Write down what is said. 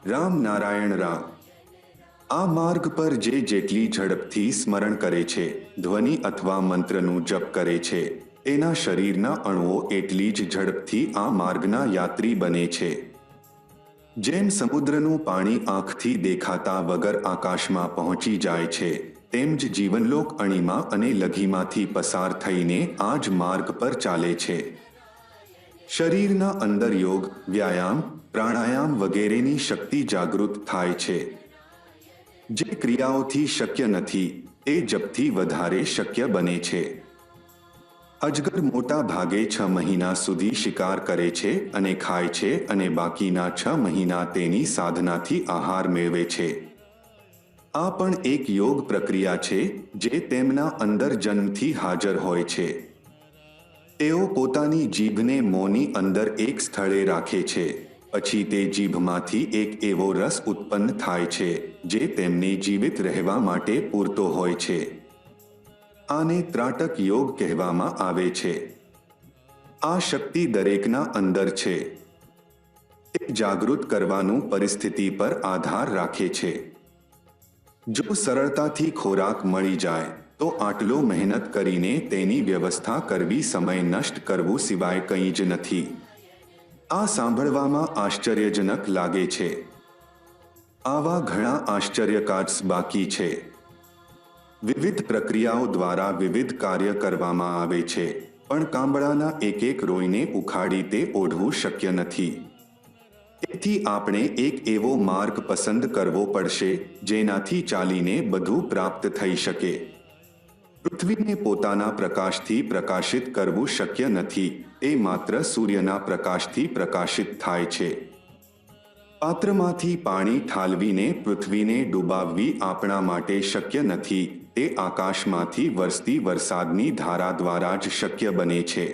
રામ નારાયણ રામ. આ માર્ગ પર જે જેટલી ઝડપથી સ્મરણ કરે છે, ધ્વનિ અથવા મંત્રનું જપ કરે છે, તેના શરીરના અણુઓ એટલી જ ઝડપથી આ માર્ગના યાત્રી બને છે. જેમ સમુદ્રનું પાણી આંખથી દેખાતા વગર આકાશમાં પહોંચી જાય છે, તેમ જ જીવનલોક અણીમાં અને લઘીમાંથી પસાર થઈને આ જ માર્ગ પર ચાલે છે. શરીરના અંદર યોગ, વ્યાયામ, પ્રાણાયામ વગેરેની શક્તિ જાગૃત થાય છે. જે ક્રિયાઓથી શક્ય નથી, તે જપથી વધારે શક્ય બને છે. અજગર મોટા ભાગે 6 મહિના સુધી શિકાર કરે છે અને ખાય છે અને બાકીના 6 મહિના તેની સાધનાથી આહાર મેળવે છે. આ પણ એક યોગ પ્રક્રિયા છે જે તેમના અંદર જન્મથી હાજર હોય છે. તેઓ પોતાની જીભને મોંની અંદર એક સ્થળે રાખે છે, પછી તે જીભમાંથી એક એવો રસ ઉત્પન્ન થાય છે જે તેમને જીવિત રહેવા માટે પૂરતો હોય છે. આને ત્રાટક યોગ કહેવામાં આવે છે. આ શક્તિ દરેકના અંદર છે. તે જાગૃત કરવાનું પરિસ્થિતિ પર આધાર રાખે છે. જો સરળતાથી ખોરાક મળી જાય તો આટલો મહેનત કરીને તેની વ્યવસ્થા કરવી સમય નષ્ટ કરવું સિવાય કંઈ જ નથી. આ સાંભળવામાં આશ્ચર્યજનક લાગે છે. આવા ઘણા આશ્ચર્યકાર્ય બાકી છે. વિવિધ પ્રક્રિયાઓ દ્વારા વિવિધ કાર્ય કરવામાં આવે છે, પણ કાંબળાના એક રોઈને ઉખાડી તે ઓઢવું શક્ય નથી. તેથી આપણે એક એવો માર્ગ પસંદ કરવો પડશે જેનાથી ચાલીને બધું પ્રાપ્ત થઈ શકે. પૃથ્વીને પોતાના પ્રકાશથી પ્રકાશિત કરવું શક્ય નથી, તે માત્ર સૂર્યના પ્રકાશથી પ્રકાશિત થાય છે. પાત્રમાંથી પાણી ઠાલવીને પૃથ્વીને ડૂબાવવી આપણા માટે શક્ય નથી, તે આકાશમાંથી વરસતી વરસાદની ધારા દ્વારા જ શક્ય બને છે.